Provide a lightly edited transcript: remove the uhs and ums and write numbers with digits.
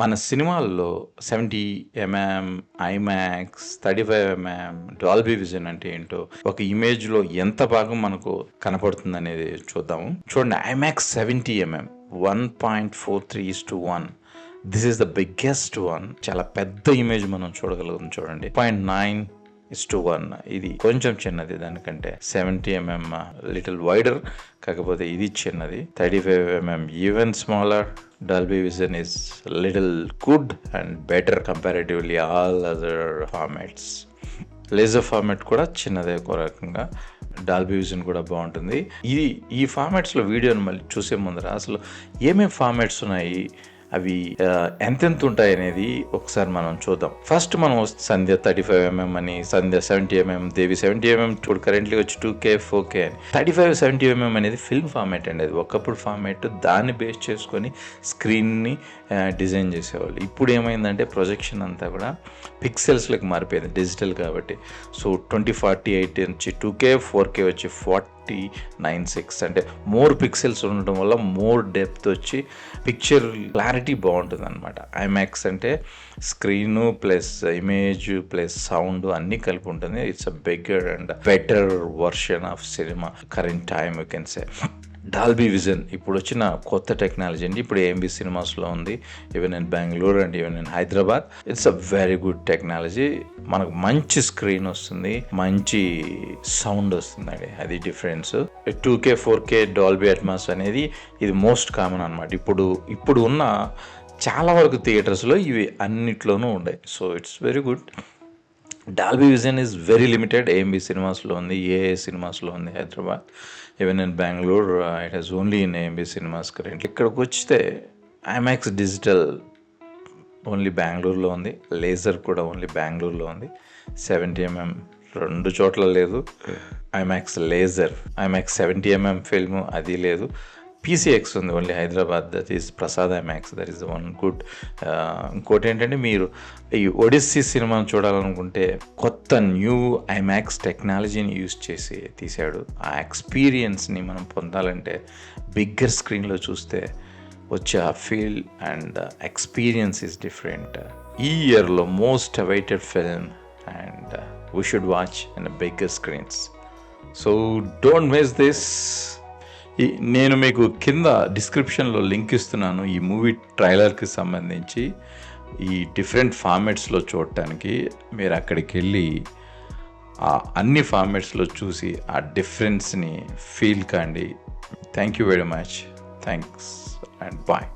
మన సినిమాల్లో 70 MM, IMAX, 35 MM, Dolby vision అంటే ఏంటో ఒక ఇమేజ్లో ఎంత భాగం మనకు కనపడుతుందనేది చూద్దాము. చూడండి, IMAX 70 MM 1.43:1. This is the biggest one. చాలా పెద్ద ఇమేజ్ మనం చూడగలుగుతాం. చూడండి, 0.9:1. ఇది కొంచెం చిన్నది దానికంటే. 70 ఎంఎం లిటిల్ వైడర్, కాకపోతే ఇది చిన్నది. 35 MM even smaller. Dolby Vision is little good and better comparatively all other formats. Laser format కూడా చిన్నదే ఒక రకంగా. డాల్బీ విజన్ కూడా బాగుంటుంది. ఈ ఫార్మాట్స్లో వీడియోని మళ్ళీ చూసే ముందర అసలు ఏమేమి ఫార్మాట్స్ ఉన్నాయి, అవి ఎంతెంత ఉంటాయి అనేది ఒకసారి మనం చూద్దాం. ఫస్ట్ మనం సంధ్య 35 ఎంఎం అని, సంధ్య 70 ఎంఎం, దేవి 70 ఎంఎం, ఇప్పుడు కరెంట్లీ వచ్చి 2K 4K అని. 35 70 ఎంఎం అనేది ఫిల్మ్ ఫార్మాట్ అండి. అది ఒకప్పుడు ఫార్మాట్. దాన్ని బేస్ చేసుకొని స్క్రీన్ని డిజైన్ చేసేవాళ్ళు. ఇప్పుడు ఏమైందంటే ప్రొజెక్షన్ అంతా కూడా పిక్సెల్స్లోకి మారిపోయింది, డిజిటల్ కాబట్టి. సో 2048 వచ్చి 2K, 4K వచ్చి 4096. అంటే మోర్ పిక్సెల్స్ ఉండడం వల్ల మోర్ డెప్త్ వచ్చి పిక్చర్ క్లారిటీ బాగుంటుంది అనమాట. ఐమాక్స్ అంటే screen plus image plus sound అన్నీ కలిపి ఉంటుంది. It's a bigger and better version of cinema current time you can say. Dolby vision ఇప్పుడు వచ్చిన కొత్త టెక్నాలజీ అండి. ఇప్పుడు AMB సినిమాస్లో ఉంది, even in Bengaluru and even in Hyderabad. It's a very good technology. మనకు మంచి స్క్రీన్ వస్తుంది, మంచి సౌండ్ వస్తుందండి. అది difference. 2K 4K Dolby Atmos అనేది ఇది మోస్ట్ కామన్ అనమాట. ఇప్పుడు ఉన్న చాలా వరకు థియేటర్స్లో ఇవి అన్నిట్లోనూ ఉన్నాయి. So it's very good. Dolby vision is very limited. AMB సినిమాస్లో ఉంది, AA సినిమాస్లో ఉంది Hyderabad. Even in Bengaluru it has only in AMB cinemas current. ఇక్కడికి వచ్చితే ఐమాక్స్ డిజిటల్ ఓన్లీ బెంగళూరులో ఉంది, లేజర్ కూడా ఓన్లీ బెంగళూరులో ఉంది. 70 ఎంఎం రెండు చోట్ల లేదు. IMAX laser, IMAX 70 MM film అది లేదు. PCX ఉంది only Hyderabad, that is Prasad IMAX. That is one good. ఇంకోటి ఏంటంటే, మీరు ఈ ఒడిస్సీ సినిమాను చూడాలనుకుంటే కొత్త న్యూ ఐమాక్స్ టెక్నాలజీని యూజ్ చేసి తీశాడు. ఆ ఎక్స్పీరియన్స్ని మనం పొందాలంటే బిగ్గర్ స్క్రీన్లో చూస్తే వచ్చే ఆ feel and experience is different. ఈ ఇయర్లో most awaited film and we should watch in bigger screens. So don't miss this. నేను మీకు కింద డిస్క్రిప్షన్లో లింక్ ఇస్తున్నాను ఈ మూవీ ట్రైలర్కి సంబంధించి. ఈ డిఫరెంట్ ఫార్మాట్స్లో చూడటానికి మీరు అక్కడికి వెళ్ళి అన్ని ఫార్మాట్స్లో చూసి ఆ డిఫరెన్స్ని ఫీల్ కాండి. Thank you very much. Thanks and bye.